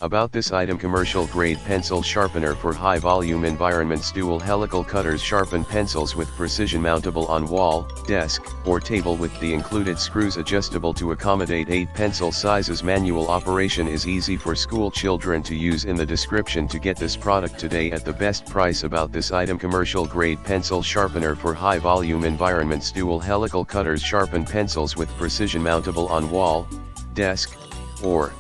About this item: commercial grade pencil sharpener for high volume environments. Dual helical cutters sharpen pencils with precision, mountable on wall, desk, or table with the included screws, adjustable to accommodate 8 pencil sizes. Manual operation is easy for school children to use. In the description to get this product today at the best price. About this item: commercial grade pencil sharpener for high volume environments. Dual helical cutters sharpen pencils with precision, mountable on wall, desk, or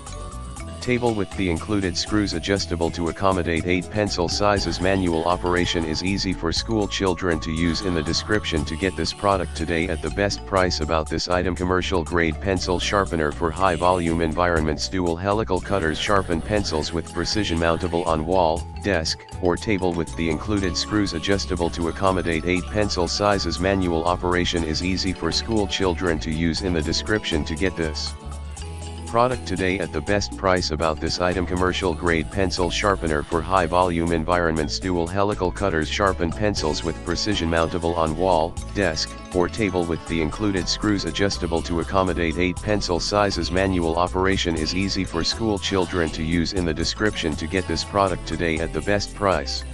table with the included screws, adjustable to accommodate 8 pencil sizes. Manual operation is easy for school children to use. In the description to get this product today at the best price. About this item: commercial grade pencil sharpener for high volume environments. Dual helical cutters sharpen pencils with precision, mountable on wall, desk, or table with the included screws, adjustable to accommodate 8 pencil sizes. Manual operation is easy for school children to use. In the description to get this product today at the best price. About this item: commercial grade pencil sharpener for high volume environments. Dual helical cutters sharpen pencils with precision, mountable on wall, desk, or table with the included screws, adjustable to accommodate 8 pencil sizes. Manual operation is easy for school children to use. In the description to get this product today at the best price.